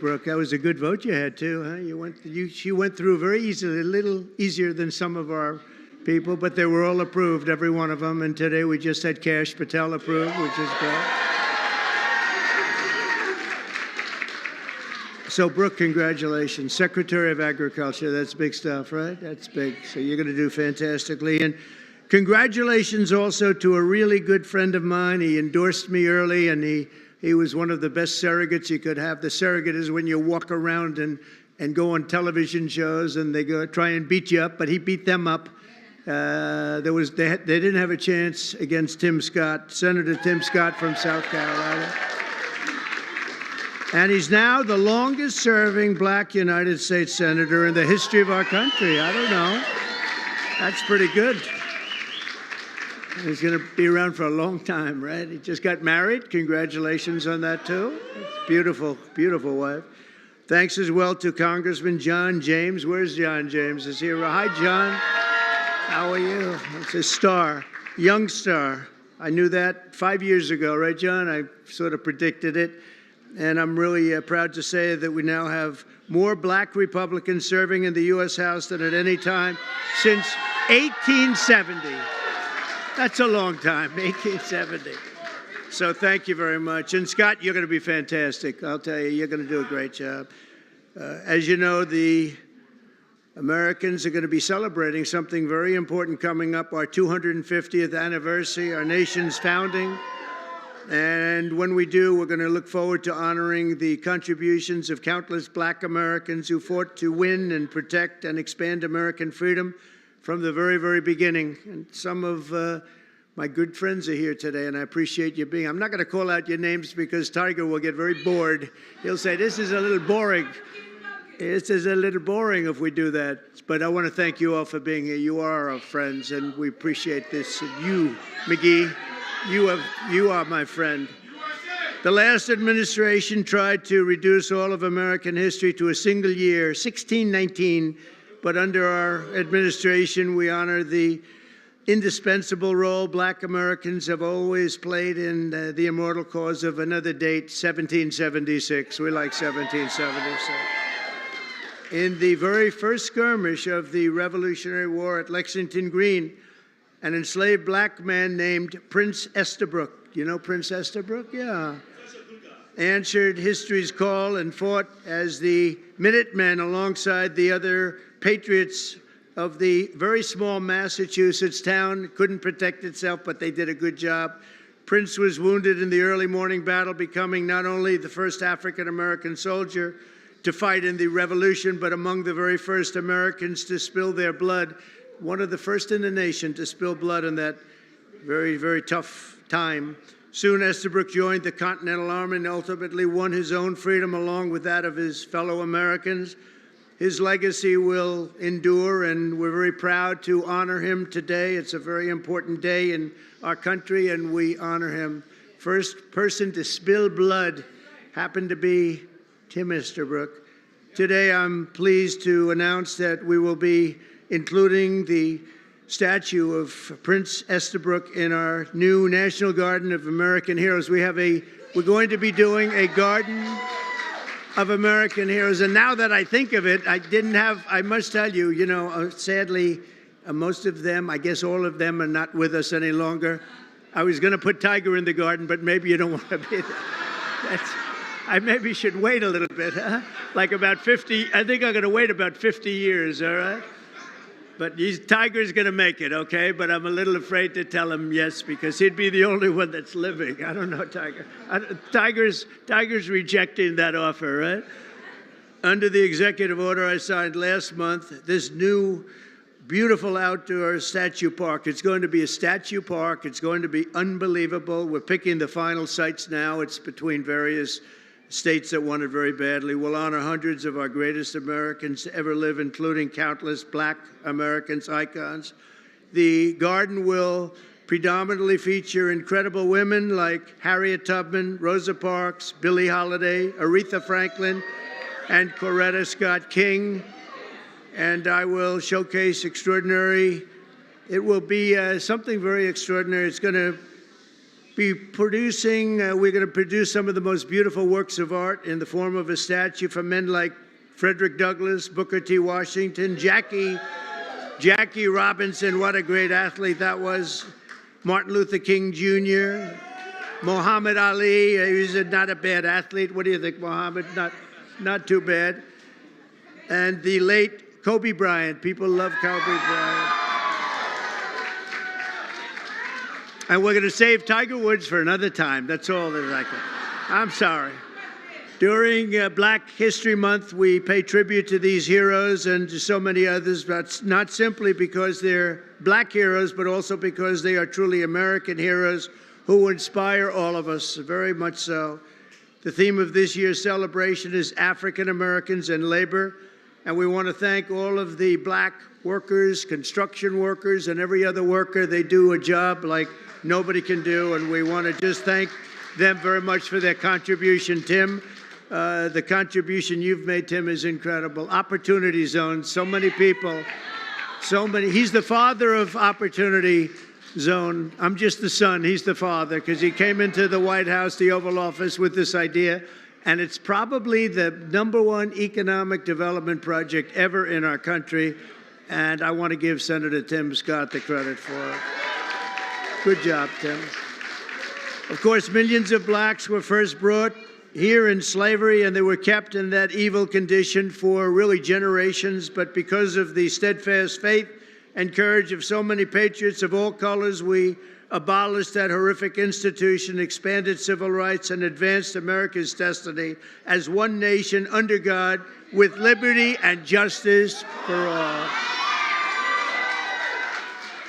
Brooke, that was a good vote you had too, huh? She went through very easily, a little easier than some of our people, but they were all approved, every one of them. And today we just had Kash Patel approved, which is great. So, Brooke, congratulations. Secretary of Agriculture, that's big stuff, right? That's big. So you're going to do fantastically. And congratulations also to a really good friend of mine. He endorsed me early, and he was one of the best surrogates you could have. The surrogate is when you walk around and go on television shows and they go try and beat you up, but he beat them up. They didn't have a chance against Tim Scott, Senator Tim Scott from South Carolina. And he's now the longest serving black United States senator in the history of our country. I don't know. That's pretty good. He's going to be around for a long time, right? He just got married. Congratulations on that, too. It's beautiful, beautiful wife. Thanks as well to Congressman John James. Where's John James? Is he here? Hi, John. How are you? It's a star, young star. I knew that 5 years ago, right, John? I sort of predicted it. And I'm really proud to say that we now have more black Republicans serving in the U.S. House than at any time since 1870. That's a long time, 1870. So thank you very much. And Scott, you're going to be fantastic. I'll tell you, you're going to do a great job. As you know, the Americans are going to be celebrating something very important coming up, our 250th anniversary, our nation's founding. And when we do, we're going to look forward to honoring the contributions of countless black Americans who fought to win and protect and expand American freedom from the very, very beginning. And some of my good friends are here today, and I appreciate you being. I'm not going to call out your names because Tiger will get very bored. He'll say, this is a little boring. This is a little boring if we do that. But I want to thank you all for being here. You are our friends, and we appreciate this. And you, McGee, you are my friend. The last administration tried to reduce all of American history to a single year, 1619. But under our administration, we honor the indispensable role black Americans have always played in the immortal cause of another date, 1776. We like 1776. In the very first skirmish of the Revolutionary War at Lexington Green, an enslaved black man named Prince Estabrook, you know Prince Estabrook? Yeah. Answered history's call and fought as the Minutemen alongside the other patriots of the very small Massachusetts town. Couldn't protect itself, but they did a good job. Prince was wounded in the early morning battle, becoming not only the first African-American soldier to fight in the Revolution, but among the very first Americans to spill their blood. One of the first in the nation to spill blood in that very, very tough time. Soon Estabrook joined the Continental Army and ultimately won his own freedom along with that of his fellow Americans. His legacy will endure, and we're very proud to honor him today. It's a very important day in our country, and we honor him. First person to spill blood happened to be Tim Estabrook. Today, I'm pleased to announce that we will be including the statue of Prince Estabrook in our new National Garden of American Heroes. We're going to be doing a Garden of American Heroes. And now that I think of it, I must tell you, sadly, most of them, I guess all of them are not with us any longer. I was going to put Tiger in the garden, but maybe you don't want to be there. I maybe should wait a little bit, huh? Like about 50, I think I'm going to wait about 50 years, all right? But Tiger's going to make it, okay? But I'm a little afraid to tell him yes, because he'd be the only one that's living. I don't know, Tiger. Tiger's rejecting that offer, right? Under the executive order I signed last month, this new beautiful outdoor statue park. It's going to be a statue park. It's going to be unbelievable. We're picking the final sites now. It's between various states that want it very badly. We'll honor hundreds of our greatest Americans to ever live, including countless black Americans, icons. The garden will predominantly feature incredible women like Harriet Tubman, Rosa Parks, Billie Holiday, Aretha Franklin, and Coretta Scott King. And I will showcase it will be something very extraordinary. It's going to be producing, we're going to produce some of the most beautiful works of art in the form of a statue for men like Frederick Douglass, Booker T. Washington, Jackie Robinson, what a great athlete that was, Martin Luther King Jr., Muhammad Ali, he's not a bad athlete. What do you think, Muhammad? Not too bad. And the late Kobe Bryant. People love Kobe Bryant. And we're going to save Tiger Woods for another time. That's all that I can. I'm sorry. During Black History Month, we pay tribute to these heroes and to so many others, but not simply because they're black heroes, but also because they are truly American heroes who inspire all of us, very much so. The theme of this year's celebration is African Americans and labor, and we want to thank all of the black workers, construction workers, and every other worker. They do a job like nobody can do, and we want to just thank them very much for their contribution. Tim, the contribution you've made, Tim, is incredible. Opportunity Zone, so many people, so many. He's the father of Opportunity Zone. I'm just the son. He's the father, because he came into the White House, the Oval Office, with this idea, and it's probably the #1 economic development project ever in our country, and I want to give Senator Tim Scott the credit for it. Good job, Tim. Of course, millions of blacks were first brought here in slavery, and they were kept in that evil condition for really generations. But because of the steadfast faith and courage of so many patriots of all colors, we abolished that horrific institution, expanded civil rights, and advanced America's destiny as one nation under God, with liberty and justice for all.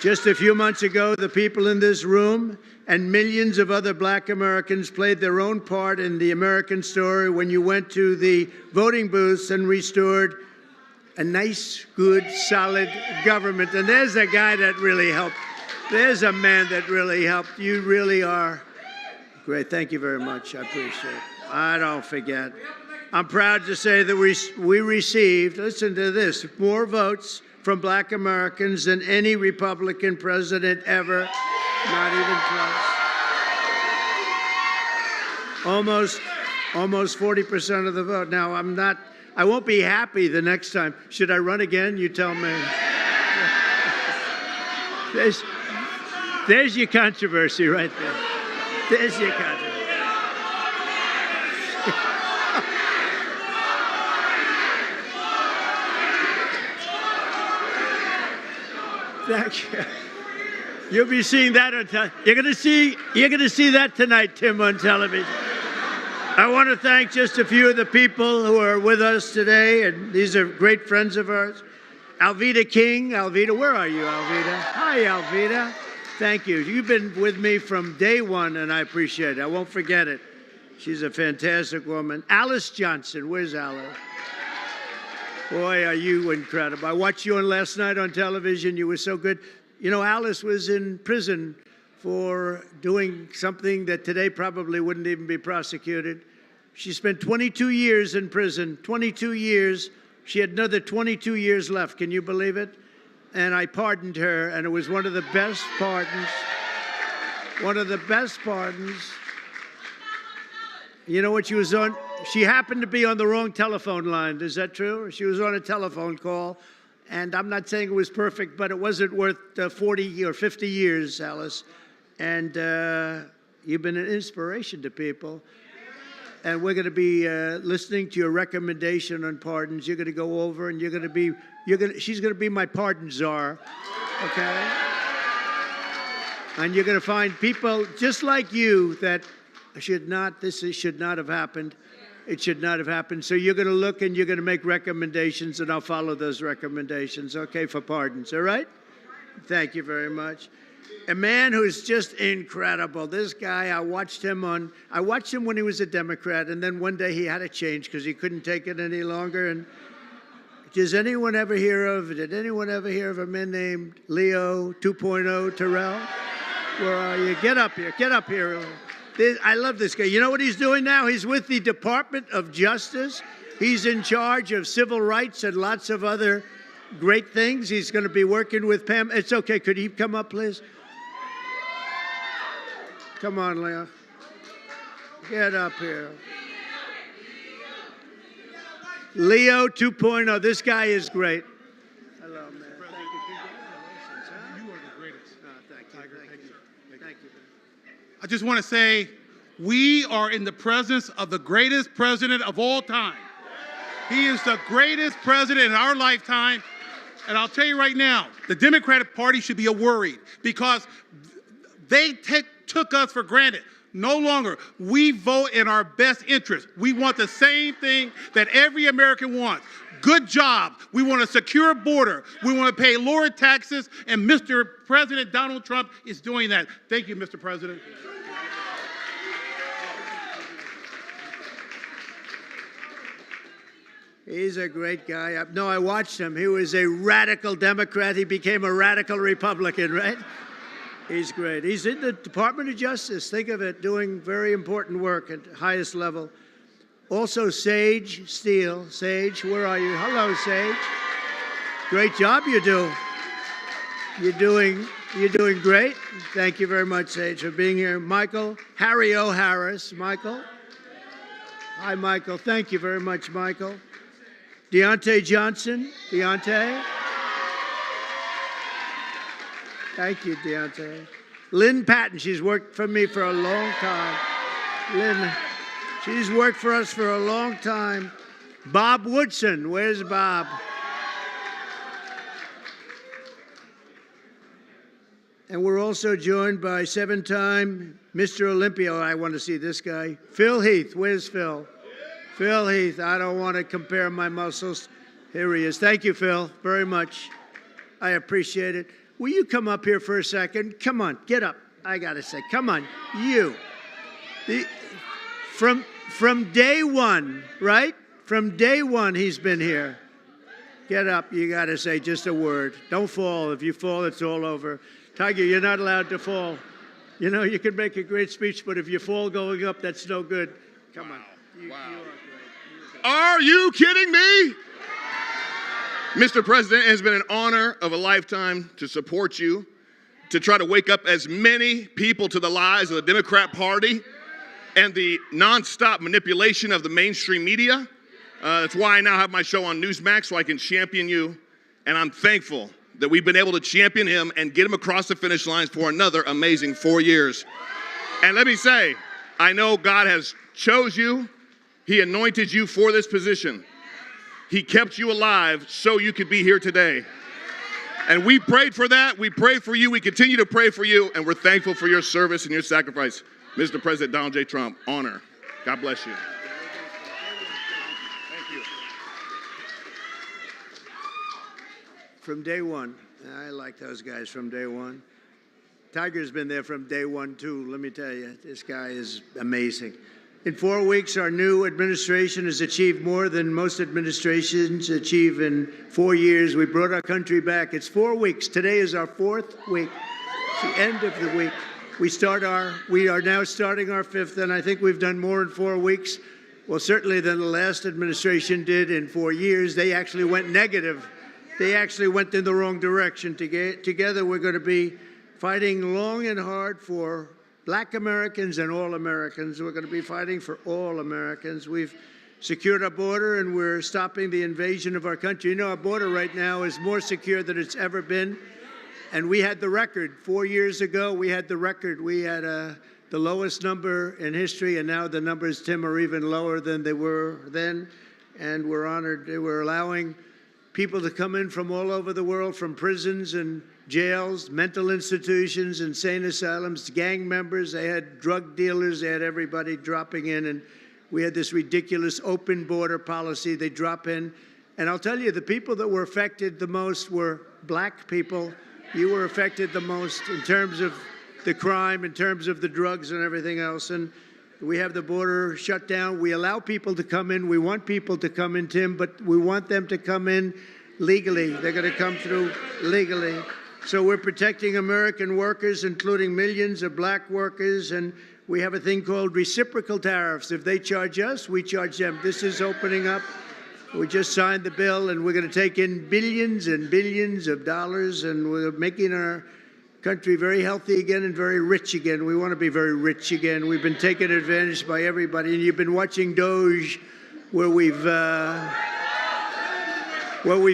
Just a few months ago, the people in this room and millions of other black Americans played their own part in the American story when you went to the voting booths and restored a nice, good, solid government. And there's a guy that really helped. There's a man that really helped. You really are great. Thank you very much. I appreciate it. I don't forget. I'm proud to say that we received, listen to this, more votes from black Americans than any Republican president ever, not even close. Almost 40% of the vote. Now, I won't be happy the next time. Should I run again? You tell me. There's your controversy right there. There's your controversy. Thank you. You'll be seeing that on you're going to see that tonight, Tim, on television. I want to thank just a few of the people who are with us today, and these are great friends of ours. Alveda King. Alveda, where are you, Alveda? Hi, Alveda. Thank you. You've been with me from day one, and I appreciate it. I won't forget it. She's a fantastic woman. Alice Johnson. Where's Alice? Boy, are you incredible. I watched you on last night on television. You were so good. You know, Alice was in prison for doing something that today probably wouldn't even be prosecuted. She spent 22 years in prison, 22 years. She had another 22 years left. Can you believe it? And I pardoned her, and it was one of the best pardons. One of the best pardons. You know what she was on? She happened to be on the wrong telephone line. Is that true? She was on a telephone call, and I'm not saying it was perfect, but it wasn't worth 40 or 50 years, Alice. And you've been an inspiration to people. And we're going to be listening to your recommendation on pardons. You're going to go over, and she's going to be my pardon czar, okay? And you're going to find people just like you that should not have happened. It should not have happened. So you're going to look and you're going to make recommendations, and I'll follow those recommendations, okay, for pardons, all right? Thank you very much. A man who's just incredible. This guy, I watched him when he was a Democrat, and then one day he had to change because he couldn't take it any longer. And did anyone ever hear of a man named Leo 2.0 Terrell? Where are you? Get up here. I love this guy. You know what he's doing now? He's with the Department of Justice. He's in charge of civil rights and lots of other great things. He's going to be working with Pam. It's okay. Could he come up, please? Come on, Leo. Get up here. Leo 2.0. This guy is great. Hello, man. Thank you. Congratulations. Huh? You are the greatest. Thank you. Tiger, Thank you. Thank you. I just want to say, we are in the presence of the greatest president of all time. He is the greatest president in our lifetime. And I'll tell you right now, the Democratic Party should be worried because they took us for granted. No longer. We vote in our best interest. We want the same thing that every American wants. Good jobs. We want a secure border. We want to pay lower taxes. And Mr. President Donald Trump is doing that. Thank you, Mr. President. He's a great guy. No, I watched him. He was a radical Democrat. He became a radical Republican, right? He's great. He's in the Department of Justice. Think of it, doing very important work at the highest level. Also, Sage Steele. Sage, where are you? Hello, Sage. Great job you do. You're doing great. Thank you very much, Sage, for being here. Michael, Harry O. Harris. Michael. Hi, Michael. Thank you very much, Michael. Deontay Johnson. Deontay. Thank you, Deontay. Lynn Patton, she's worked for me for a long time. Lynn, she's worked for us for a long time. Bob Woodson, where's Bob? And we're also joined by seven-time Mr. Olympia. I want to see this guy. Phil Heath, where's Phil? Phil Heath, I don't want to compare my muscles. Here he is. Thank you, Phil, very much. I appreciate it. Will you come up here for a second? Come on, get up. I got to say, come on, you. From day one, right? From day one, he's been here. Get up. You got to say just a word. Don't fall. If you fall, it's all over. Tiger, you're not allowed to fall. You know, you can make a great speech, but if you fall going up, that's no good. Come on. You are great. Are you kidding me? Mr. President, it has been an honor of a lifetime to support you, to try to wake up as many people to the lies of the Democrat Party and the nonstop manipulation of the mainstream media. That's why I now have my show on Newsmax, so I can champion you. And I'm thankful that we've been able to champion him and get him across the finish lines for another amazing 4 years. And let me say, I know God has chose you. He anointed you for this position. He kept you alive so you could be here today. And we prayed for that. We pray for you. We continue to pray for you. And we're thankful for your service and your sacrifice. Mr. President Donald J. Trump, honor. God bless you. Thank you. From day one. I like those guys from day one. Tiger's been there from day one, too. Let me tell you, this guy is amazing. In 4 weeks, our new administration has achieved more than most administrations achieve in 4 years. We brought our country back. It's 4 weeks. Today is our 4th week. It's the end of the week. We are now starting our 5th, and I think we've done more in 4 weeks. Well, certainly than the last administration did in 4 years. They actually went negative. They actually went in the wrong direction. Together, we're going to be fighting long and hard for Black Americans and all Americans. We're going to be fighting for all Americans. We've secured our border, and we're stopping the invasion of our country. You know, our border right now is more secure than it's ever been. And we had the record. 4 years ago, we had the record. We had the lowest number in history, and now the numbers, Tim, are even lower than they were then. And we're honored. We're allowing people to come in from all over the world, from prisons and jails, mental institutions, insane asylums, gang members. They had drug dealers. They had everybody dropping in. And we had this ridiculous open border policy. They drop in. And I'll tell you, the people that were affected the most were Black people. You were affected the most in terms of the crime, in terms of the drugs and everything else. And we have the border shut down. We allow people to come in. We want people to come in, Tim, but we want them to come in legally. They're going to come through legally. So we're protecting American workers, including millions of Black workers, and we have a thing called reciprocal tariffs. If they charge us, we charge them. This is opening up. We just signed the bill, and we're going to take in billions and billions of dollars, and we're making our country very healthy again and very rich again. We want to be very rich again. We've been taken advantage by everybody, and you've been watching Doge, where we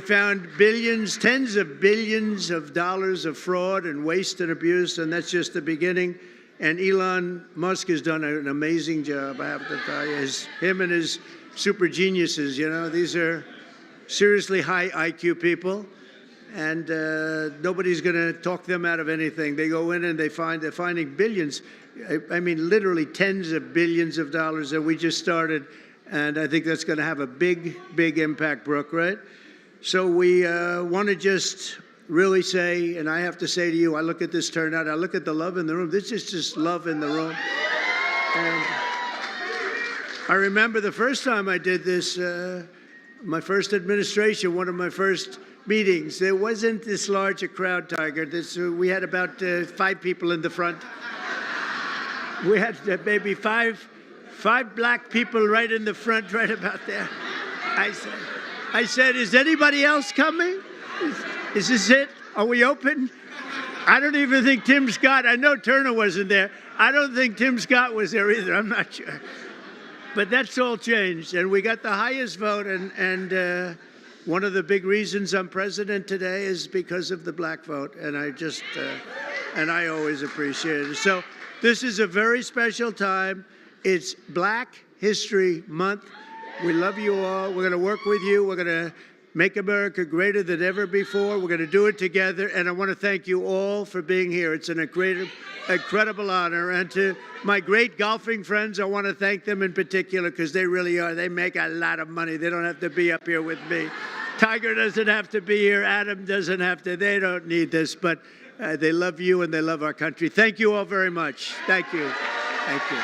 found billions, tens of billions of dollars of fraud and waste and abuse, and that's just the beginning. And Elon Musk has done an amazing job, I have to tell you. Him and his super geniuses, you know, these are seriously high IQ people, and nobody's going to talk them out of anything. They go in and they're finding billions. I mean, literally tens of billions of dollars that we just started, and I think that's going to have a big, big impact, Brooke, right? So we want to just really say, and I have to say to you, I look at this turnout, I look at the love in the room. This is just love in the room. And I remember the first time I did this, my first administration, one of my first meetings, there wasn't this large a crowd, Tiger. We had about 5 people in the front. We had maybe five black people right in the front, right about there. I said, is anybody else coming? Is this it? Are we open? I don't even think Tim Scott, I know Turner wasn't there. I don't think Tim Scott was there either. I'm not sure. But that's all changed. And we got the highest vote. And one of the big reasons I'm president today is because of the black vote. And and I always appreciate it. So this is a very special time. It's Black History Month. We love you all. We're going to work with you. We're going to make America greater than ever before. We're going to do it together. And I want to thank you all for being here. It's an incredible honor. And to my great golfing friends, I want to thank them in particular because they really are. They make a lot of money. They don't have to be up here with me. Tiger doesn't have to be here. Adam doesn't have to. They don't need this. But they love you and they love our country. Thank you all very much. Thank you. Thank you.